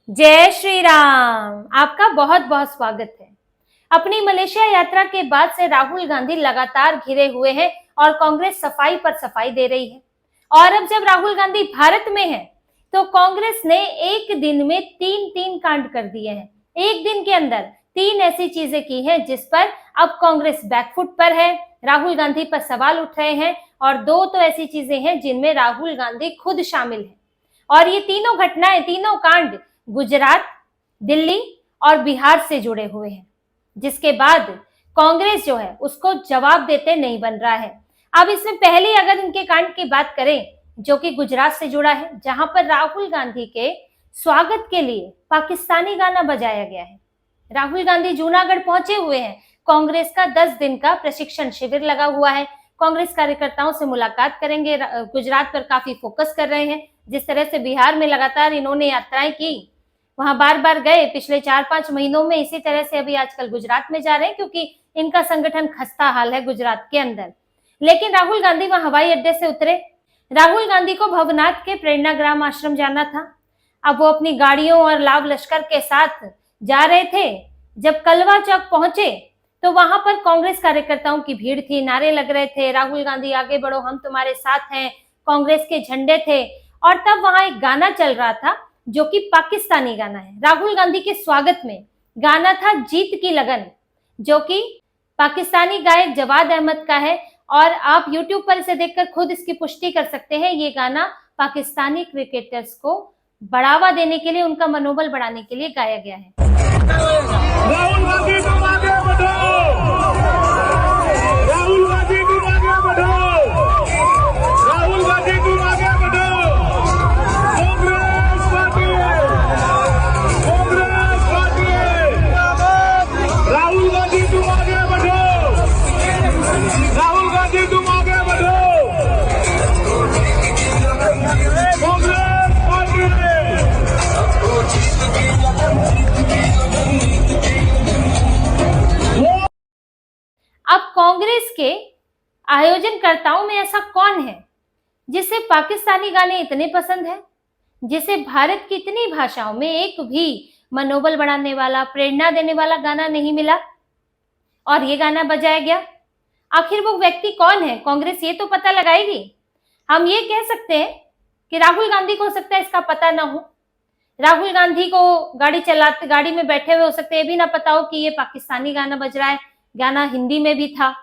जय श्री राम। आपका बहुत बहुत स्वागत है। अपनी मलेशिया यात्रा के बाद से राहुल गांधी लगातार घिरे हुए हैं और कांग्रेस सफाई पर सफाई दे रही है। और अब जब राहुल गांधी भारत में है तो कांग्रेस ने एक दिन में तीन कांड कर दिए हैं। एक दिन के अंदर तीन ऐसी चीजें की हैं जिस पर अब कांग्रेस बैकफुट पर है, राहुल गांधी पर सवाल उठ रहे हैं, और दो तो ऐसी चीजें हैं जिनमें राहुल गांधी खुद शामिल है। और ये तीनों घटनाएं, तीनों कांड गुजरात, दिल्ली और बिहार से जुड़े हुए हैं, जिसके बाद कांग्रेस जो है उसको जवाब देते नहीं बन रहा है। अब इसमें पहले अगर इनके कांड की बात करें जो कि गुजरात से जुड़ा है, जहां पर राहुल गांधी के स्वागत के लिए पाकिस्तानी गाना बजाया गया है। राहुल गांधी जूनागढ़ पहुंचे हुए हैं। कांग्रेस का 10 दिन का प्रशिक्षण शिविर लगा हुआ है। कांग्रेस कार्यकर्ताओं से मुलाकात करेंगे। गुजरात पर काफी फोकस कर रहे हैं। जिस तरह से बिहार में लगातार इन्होंने यात्राएं की, वहां बार बार गए पिछले 4-5 महीनों में, इसी तरह से अभी आजकल गुजरात में जा रहे हैं क्योंकि इनका संगठन खस्ता हाल है गुजरात के अंदर। लेकिन राहुल गांधी वहां हवाई अड्डे से उतरे। राहुल गांधी को भवनाथ के प्रेरणाग्राम आश्रम जाना था। अब वो अपनी गाड़ियों और लाव लश्कर के साथ जा रहे थे। जब कलवा चौक पहुंचे तो वहां पर कांग्रेस कार्यकर्ताओं की भीड़ थी, नारे लग रहे थे, राहुल गांधी आगे बढ़ो, हम तुम्हारे साथ हैं, कांग्रेस के झंडे थे। और तब वहां एक गाना चल रहा था जो कि पाकिस्तानी गाना है। राहुल गांधी के स्वागत में गाना था जीत की लगन, जो कि पाकिस्तानी गायक जवाद अहमद का है। और आप YouTube पर इसे देखकर खुद इसकी पुष्टि कर सकते हैं। ये गाना पाकिस्तानी क्रिकेटर्स को बढ़ावा देने के लिए, उनका मनोबल बढ़ाने के लिए गाया गया है। राहुल गांधी तुम आगे बढ़ो, राहुल गांधी तुम आगे बढ़ो, राहुल गांधी तुम आगे बढ़ो। कांग्रेस पार्टी है, कांग्रेस पार्टी है। राहुल गांधी तुम आगे बढ़ो, राहुल गांधी तुम आगे बढ़ो। कांग्रेस पार्टी है। अब कांग्रेस के आयोजनकर्ताओं में ऐसा कौन है जिसे पाकिस्तानी गाने इतने पसंद हैं, जिसे भारत की इतनी भाषाओं में एक भी मनोबल बढ़ाने वाला, प्रेरणा देने वाला गाना नहीं मिला और ये गाना बजाया गया? आखिर वो व्यक्ति कौन है? कांग्रेस ये तो पता लगाएगी। हम ये कह सकते हैं कि राहुल गांधी को हो सकता है इसका पता ना हो। राहुल गांधी को गाड़ी में बैठे हुए हो सकते हैं ये भी ना पता हो कि ये पाकिस्तानी गाना बज रहा है, गाना हिंदी में भी था।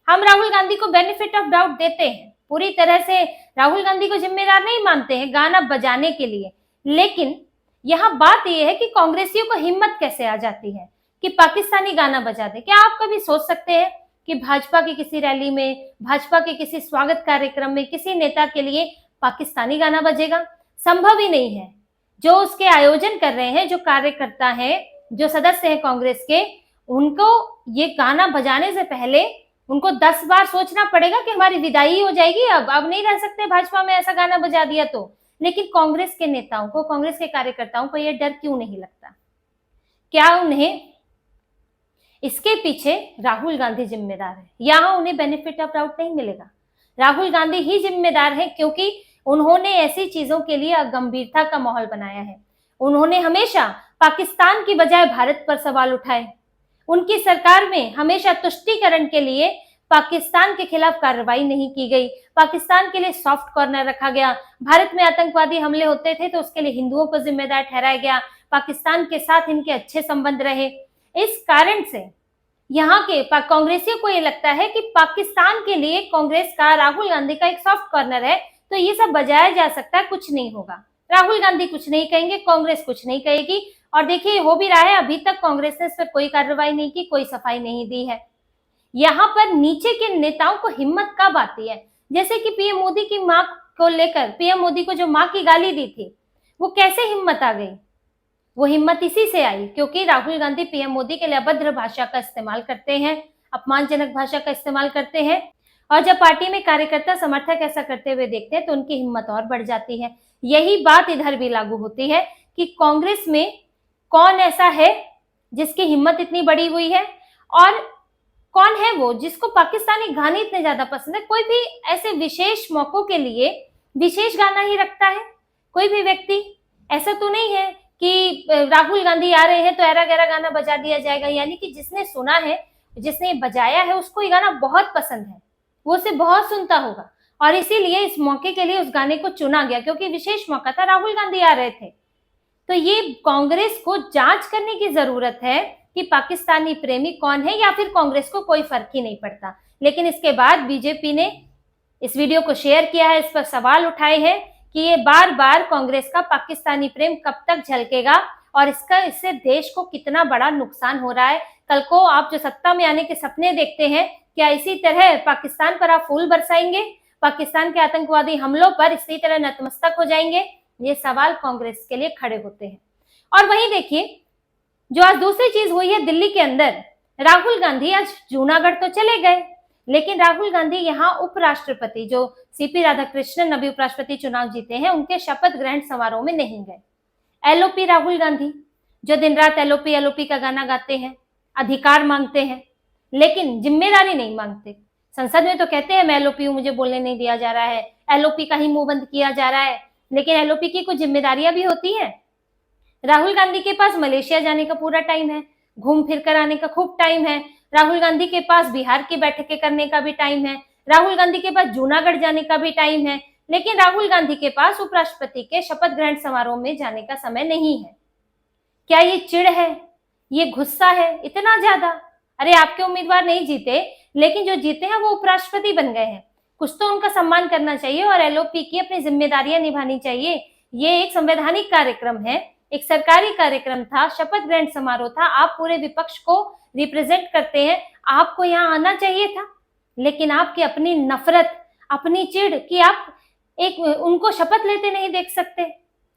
हम राहुल गांधी को बेनिफिट ऑफ डाउट देते हैं, पूरी तरह से राहुल गांधी को जिम्मेदार नहीं मानते हैं गाना बजाने के लिए। लेकिन यहाँ बात यह है कि कांग्रेसियों को हिम्मत कैसे आ जाती है कि पाकिस्तानी गाना बजा दे। क्या आप कभी सोच सकते हैं कि भाजपा की किसी रैली में, भाजपा के किसी स्वागत कार्यक्रम में किसी नेता के लिए पाकिस्तानी गाना बजेगा? संभव ही नहीं है। जो उसके आयोजन कर रहे हैं, जो कार्यकर्ता हैं, जो सदस्य हैं कांग्रेस के, उनको ये गाना बजाने से पहले उनको 10 बार सोचना पड़ेगा कि हमारी विदाई हो जाएगी, अब नहीं रह सकते भाजपा में, ऐसा गाना बजा दिया तो। लेकिन कांग्रेस के नेताओं को, कांग्रेस के कार्यकर्ताओं को यह डर क्यों नहीं लगता? क्या उन्हें इसके पीछे राहुल गांधी जिम्मेदार है? यहाँ उन्हें बेनिफिट ऑफ डाउट नहीं मिलेगा। राहुल गांधी ही जिम्मेदार है क्योंकि उन्होंने ऐसी चीजों के लिए गंभीरता का माहौल बनाया है। उन्होंने हमेशा पाकिस्तान की बजाय भारत पर सवाल उठाए। उनकी सरकार में हमेशा तुष्टीकरण के लिए पाकिस्तान के खिलाफ कार्रवाई नहीं की गई, पाकिस्तान के लिए सॉफ्ट कॉर्नर रखा गया। भारत में आतंकवादी हमले होते थे तो उसके लिए हिंदुओं को जिम्मेदार ठहराया गया। पाकिस्तान के साथ इनके अच्छे संबंध रहे। इस कारण से यहाँ के कांग्रेसियों को ये लगता है कि पाकिस्तान के लिए कांग्रेस का, राहुल गांधी का एक सॉफ्ट कॉर्नर है, तो ये सब बजाया जा सकता है, कुछ नहीं होगा। राहुल गांधी कुछ नहीं कहेंगे, कांग्रेस कुछ नहीं कहेगी। और देखिए हो भी रहा है, अभी तक कांग्रेस ने इस पर कोई कार्रवाई नहीं की, कोई सफाई नहीं दी है। यहाँ पर नीचे के नेताओं को हिम्मत कब आती है? जैसे कि पीएम मोदी की मां को लेकर, पीएम मोदी को जो मां की गाली दी थी, वो कैसे हिम्मत आ गई? वो हिम्मत इसी से आई क्योंकि राहुल गांधी पीएम मोदी के लिए अभद्र भाषा का इस्तेमाल करते हैं, अपमानजनक भाषा का इस्तेमाल करते हैं। और जब पार्टी में कार्यकर्ता, समर्थक ऐसा करते हुए देखते हैं तो उनकी हिम्मत और बढ़ जाती है। यही बात इधर भी लागू होती है कि कांग्रेस में कौन ऐसा है जिसकी हिम्मत इतनी बड़ी हुई है, और कौन है वो जिसको पाकिस्तानी गाने इतने ज्यादा पसंद है। कोई भी ऐसे विशेष मौकों के लिए विशेष गाना ही रखता है कोई भी व्यक्ति? ऐसा तो नहीं है कि राहुल गांधी आ रहे हैं तो ऐरा गैरा गाना बजा दिया जाएगा, यानी कि जिसने सुना है, जिसने बजाया है, उसको ये गाना बहुत पसंद है, वो उसे बहुत सुनता होगा और इसीलिए इस मौके के लिए उस गाने को चुना गया क्योंकि विशेष मौका था, राहुल गांधी आ रहे थे। तो ये कांग्रेस को जांच करने की जरूरत है कि पाकिस्तानी प्रेमी कौन है, या फिर कांग्रेस को कोई फर्क ही नहीं पड़ता। लेकिन इसके बाद बीजेपी ने इस वीडियो को शेयर किया है, इस पर सवाल उठाए हैं कि ये बार बार कांग्रेस का पाकिस्तानी प्रेम कब तक झलकेगा और इससे देश को कितना बड़ा नुकसान हो रहा है। कल को आप जो सत्ता में आने के सपने देखते हैं, क्या इसी तरह पाकिस्तान पर आप फूल बरसाएंगे, पाकिस्तान के आतंकवादी हमलों पर इसी तरह नतमस्तक हो जाएंगे? ये सवाल कांग्रेस के लिए खड़े होते हैं। और वहीं देखिए, जो आज दूसरी चीज हुई है दिल्ली के अंदर, राहुल गांधी आज जूनागढ़ तो चले गए, लेकिन राहुल गांधी यहाँ उपराष्ट्रपति जो सीपी राधाकृष्णन अभी उपराष्ट्रपति चुनाव जीते हैं, उनके शपथ ग्रहण समारोह में नहीं गए। एलओपी राहुल गांधी जो दिन रात एलओपी एलओपी का गाना गाते हैं, अधिकार मांगते हैं, लेकिन जिम्मेदारी नहीं मांगते। संसद में तो कहते हैं मैं एलओपी हूं, मुझे बोलने नहीं दिया जा रहा है, एलओपी का ही मुंह बंद किया जा रहा है, लेकिन एलओपी की कुछ जिम्मेदारियां भी होती हैं। राहुल गांधी के पास मलेशिया जाने का पूरा टाइम है, घूम फिर कर आने का खूब टाइम है, राहुल गांधी के पास बिहार की बैठकें करने का भी टाइम है, राहुल गांधी के पास जूनागढ़ जाने का भी टाइम है, लेकिन राहुल गांधी के पास उपराष्ट्रपति के शपथ ग्रहण समारोह में जाने का समय नहीं है। क्या ये चिढ़ है, ये गुस्सा है इतना ज्यादा? अरे आपके उम्मीदवार नहीं जीते, लेकिन जो जीते हैं वो उपराष्ट्रपति बन गए हैं, कुछ तो उनका सम्मान करना चाहिए और एलओपी की अपनी जिम्मेदारियां निभानी चाहिए। ये एक संवैधानिक कार्यक्रम है, एक सरकारी कार्यक्रम था, शपथ ग्रहण समारोह था, आप पूरे विपक्ष को रिप्रेजेंट करते हैं, आपको यहाँ आना चाहिए था। लेकिन आपकी अपनी नफरत, अपनी चिढ़ कि आप एक उनको शपथ लेते नहीं देख सकते,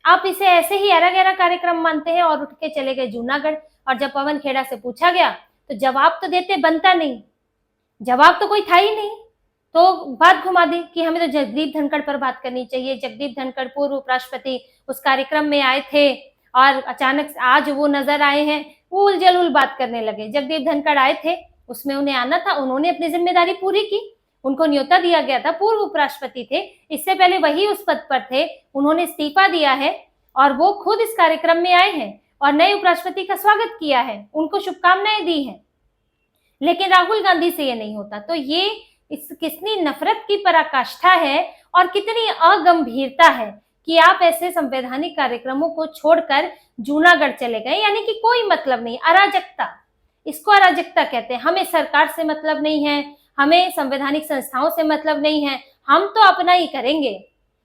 आप इसे ऐसे ही ऐरा गैरा कार्यक्रम मानते हैं और उठ के चले गए जूनागढ़। और जब पवन खेड़ा से पूछा गया तो जवाब तो देते बनता नहीं, जवाब तो कोई था ही नहीं, तो बात घुमा दी कि हमें तो जगदीप धनखड़ पर बात करनी चाहिए। जगदीप धनखड़ पूर्व उपराष्ट्रपति उस कार्यक्रम में आए थे और अचानक आज वो नजर आए हैं, उल जलूल बात करने लगे। जगदीप धनखड़ आए थे, उसमें उन्हें आना था, उन्होंने अपनी जिम्मेदारी पूरी की, उनको न्योता दिया गया था, पूर्व उपराष्ट्रपति थे, इससे पहले वही उस पद पर थे, उन्होंने इस्तीफा दिया है और वो खुद इस कार्यक्रम में आए हैं और नए उपराष्ट्रपति का स्वागत किया है, उनको शुभकामनाएं दी हैं। लेकिन राहुल गांधी से ये नहीं होता। तो ये कितनी नफरत की पराकाष्ठा है और कितनी अगंभीरता है कि आप ऐसे संवैधानिक कार्यक्रमों को छोड़कर जूनागढ़ चले गए, यानी कि कोई मतलब नहीं, अराजकता, इसको अराजकता कहते हैं। हमें सरकार से मतलब नहीं है, हमें संवैधानिक संस्थाओं से मतलब नहीं है, हम तो अपना ही करेंगे।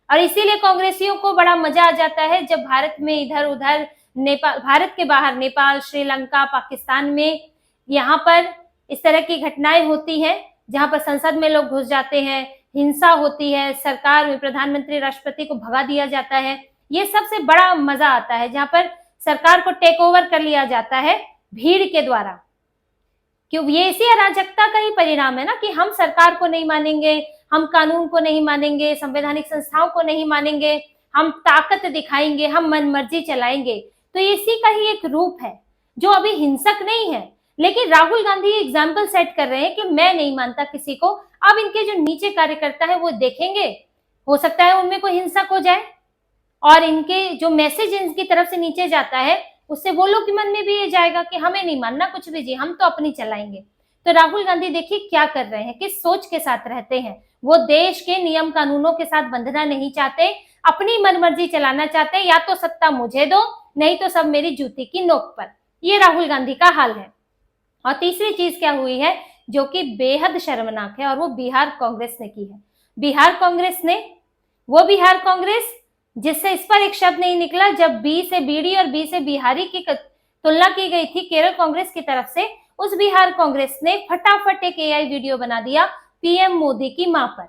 और इसीलिए कांग्रेसियों को बड़ा मजा आ जाता है जब भारत में इधर उधर, नेपाल, भारत के बाहर नेपाल, श्रीलंका, पाकिस्तान में यहाँ पर इस तरह की घटनाएं होती हैं जहां पर संसद में लोग घुस जाते हैं, हिंसा होती है, सरकार में प्रधानमंत्री राष्ट्रपति को भगा दिया जाता है। ये सबसे बड़ा मजा आता है जहां पर सरकार को टेक ओवर कर लिया जाता है भीड़ के द्वारा। क्यों? ये इसी अराजकता का ही परिणाम है ना कि हम सरकार को नहीं मानेंगे, हम कानून को नहीं मानेंगे, संवैधानिक संस्थाओं को नहीं मानेंगे, हम ताकत दिखाएंगे, हम मनमर्जी चलाएंगे। तो इसी का ही एक रूप है जो अभी हिंसक नहीं है, लेकिन राहुल गांधी एग्जाम्पल सेट कर रहे हैं कि मैं नहीं मानता किसी को। अब इनके जो नीचे कार्यकर्ता है वो देखेंगे, हो सकता है उनमें कोई हिंसक हो जाए और इनके जो मैसेज इनकी तरफ से नीचे जाता है उससे वो लोग के मन में भी ये जाएगा कि हमें नहीं मानना कुछ भी, जी हम तो अपनी चलाएंगे। तो राहुल गांधी देखिए क्या कर रहे हैं, किस सोच के साथ रहते हैं। वो देश के नियम कानूनों के साथ बंधना नहीं चाहते, अपनी मनमर्जी चलाना चाहते हैं, या तो सत्ता मुझे दो नहीं तो सब मेरी जूती की नोक पर। ये राहुल गांधी का हाल है। और तीसरी चीज क्या हुई है जो कि बेहद शर्मनाक है, और वो बिहार कांग्रेस ने की है। बिहार कांग्रेस ने, वो बिहार कांग्रेस जिससे इस पर एक शब्द नहीं निकला जब बी से बीड़ी और बी से बिहारी की तुलना की गई थी केरल कांग्रेस की तरफ से, उस बिहार कांग्रेस ने फटाफट एक एआई वीडियो बना दिया पीएम मोदी की मां पर।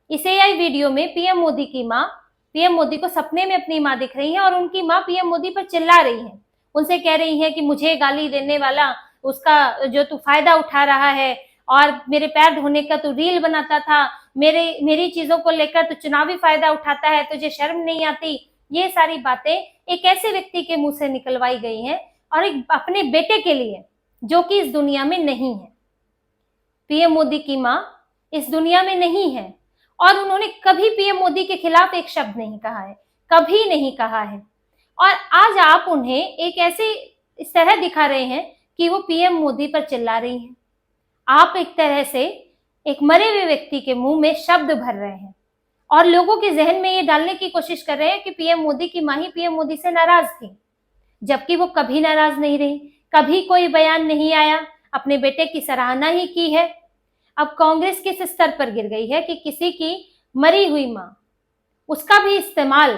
इस एआई वीडियो में पीएम मोदी की मां, पीएम मोदी को सपने में अपनी मां दिख रही है और उनकी मां पीएम मोदी पर चिल्ला रही है, उनसे कह रही है कि मुझे गाली देने वाला, उसका जो तू फायदा उठा रहा है, और मेरे पैर धोने का तू रील बनाता था, मेरी चीजों को लेकर तू चुनावी फायदा उठाता है, तुझे शर्म नहीं आती। ये सारी बातें एक ऐसे व्यक्ति के मुंह से निकलवाई गई हैं और एक अपने बेटे के लिए जो कि इस दुनिया में नहीं है। पीएम मोदी की मां इस दुनिया में नहीं है और उन्होंने कभी पीएम मोदी के खिलाफ एक शब्द नहीं कहा है, कभी नहीं कहा है। और आज आप उन्हें एक ऐसे इस तरह दिखा रहे हैं कि वो पीएम मोदी पर चिल्ला रही हैं। आप एक तरह से एक मरे हुए व्यक्ति के मुंह में शब्द भर रहे हैं और लोगों के जहन में ये डालने की कोशिश कर रहे हैं कि पीएम मोदी की मां ही पीएम मोदी से नाराज थी, जबकि वो कभी नाराज नहीं रही, कभी कोई बयान नहीं आया, अपने बेटे की सराहना ही की है। अब कांग्रेस किस स्तर पर गिर गई है कि किसी की मरी हुई मां उसका भी इस्तेमाल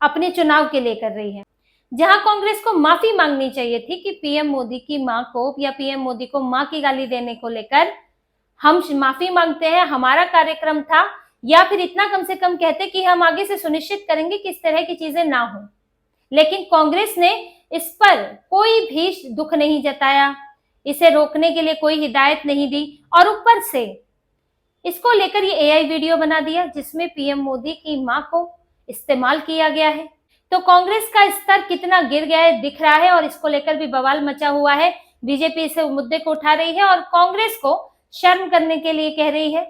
अपने चुनाव के लिए कर रही है। जहां कांग्रेस को माफी मांगनी चाहिए थी कि पीएम मोदी की मां को या पीएम मोदी को मां की गाली देने को लेकर हम माफी मांगते हैं, हमारा कार्यक्रम था, या फिर इतना कम से कम कहते कि हम आगे से सुनिश्चित करेंगे कि इस तरह की चीजें ना हो। लेकिन कांग्रेस ने इस पर कोई भी दुख नहीं जताया, इसे रोकने के लिए कोई हिदायत नहीं दी और ऊपर से इसको लेकर ये एआई वीडियो बना दिया जिसमें पीएम मोदी की मां को इस्तेमाल किया गया है। तो कांग्रेस का स्तर कितना गिर गया है दिख रहा है और इसको लेकर भी बवाल मचा हुआ है। बीजेपी इस मुद्दे को उठा रही है और कांग्रेस को शर्म करने के लिए कह रही है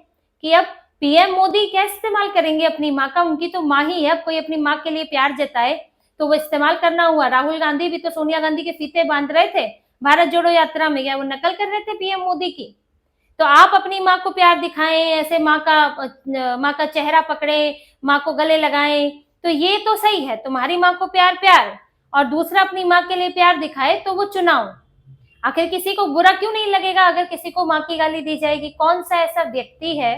कि अब पीएम मोदी क्या इस्तेमाल करेंगे अपनी मां का, उनकी तो मां ही है। अब कोई अपनी मां के लिए प्यार जताए तो वो इस्तेमाल करना हुआ। राहुल गांधी भी तो सोनिया गांधी के फीते बांध रहे थे भारत जोड़ो यात्रा में, या वो नकल कर रहे थे पीएम मोदी की। तो आप अपनी मां को प्यार दिखाएं, ऐसे मां का चेहरा पकड़े, मां को गले लगाएं, तो ये तो सही है। तुम्हारी मां को प्यार और दूसरा अपनी मां के लिए प्यार दिखाए तो वो चुनाव। आखिर किसी को बुरा क्यों नहीं लगेगा अगर किसी को मां की गाली दी जाएगी? कौन सा ऐसा व्यक्ति है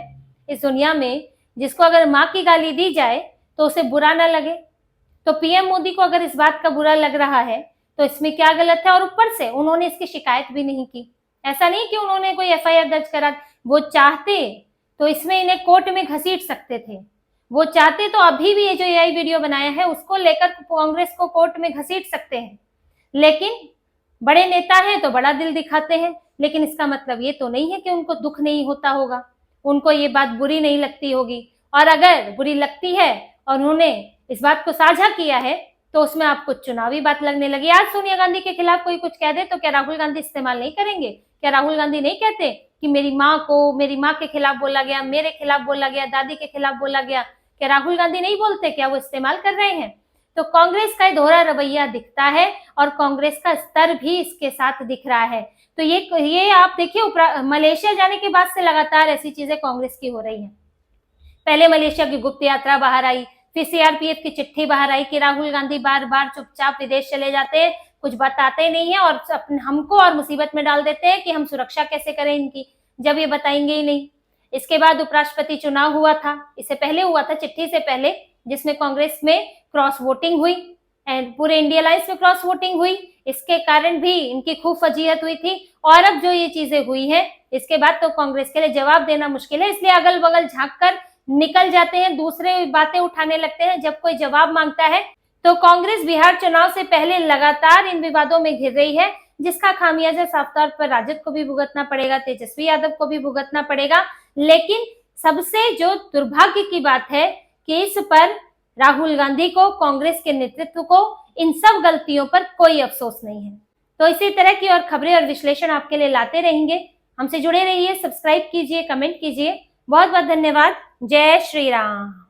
इस दुनिया में जिसको अगर मां की गाली दी जाए तो उसे बुरा ना लगे? तो पीएम मोदी को अगर इस बात का बुरा लग रहा है तो इसमें क्या गलत है? और ऊपर से उन्होंने इसकी शिकायत भी नहीं की। ऐसा नहीं कि उन्होंने कोई एफआईआर दर्ज करा, वो चाहते तो इसमें इन्हें कोर्ट में घसीट सकते थे। वो चाहते तो अभी भी ये जो एआई वीडियो बनाया है उसको लेकर कांग्रेस को कोर्ट में घसीट सकते हैं। लेकिन बड़े नेता हैं तो बड़ा दिल दिखाते हैं, लेकिन इसका मतलब ये तो नहीं है कि उनको दुख नहीं होता होगा, उनको ये बात बुरी नहीं लगती होगी। और अगर बुरी लगती है और उन्होंने इस बात को साझा किया है तो उसमें आपको चुनावी बात लगने लगी। आज सोनिया गांधी के खिलाफ कोई कुछ कह दे तो क्या राहुल गांधी इस्तेमाल नहीं करेंगे? क्या राहुल गांधी नहीं कहते कि मेरी माँ के खिलाफ बोला गया, मेरे खिलाफ बोला गया, दादी के खिलाफ बोला गया? क्या राहुल गांधी नहीं बोलते? क्या वो इस्तेमाल कर रहे हैं? तो कांग्रेस का दोहरा रवैया दिखता है और कांग्रेस का स्तर भी इसके साथ दिख रहा है। तो ये आप देखिए, मलेशिया जाने के बाद से लगातार ऐसी चीजें कांग्रेस की हो रही हैं। पहले मलेशिया की गुप्त यात्रा बाहर आई, फिर सीआरपीएफ की चिट्ठी बाहर आई कि राहुल गांधी बार बार चुपचाप विदेश चले जाते हैं, कुछ बताते नहीं है और हमको और मुसीबत में डाल देते हैं कि हम सुरक्षा कैसे करें इनकी, जब ये बताएंगे ही नहीं। इसके बाद उपराष्ट्रपति चुनाव हुआ था, इससे पहले हुआ था चिट्ठी से पहले, जिसमें कांग्रेस में क्रॉस वोटिंग हुई एंड पूरे इंडिया अलायंस में क्रॉस वोटिंग हुई। इसके कारण भी इनकी खूब फजीहत हुई थी। और अब जो ये चीजें हुई हैं इसके बाद तो कांग्रेस के लिए जवाब देना मुश्किल है, इसलिए अगल बगल झांक कर निकल जाते हैं, दूसरे बातें उठाने लगते हैं जब कोई जवाब मांगता है। तो कांग्रेस बिहार चुनाव से पहले लगातार इन विवादों में घिर रही है, जिसका खामियाजा साफ तौर पर राजद को भी भुगतना पड़ेगा, तेजस्वी यादव को भी भुगतना पड़ेगा। लेकिन सबसे जो दुर्भाग्य की बात है कि इस पर राहुल गांधी को, कांग्रेस के नेतृत्व को इन सब गलतियों पर कोई अफसोस नहीं है। तो इसी तरह की और खबरें और विश्लेषण आपके लिए लाते रहेंगे। हमसे जुड़े रहिए, सब्सक्राइब कीजिए, कमेंट कीजिए। बहुत बहुत धन्यवाद। जय श्री राम।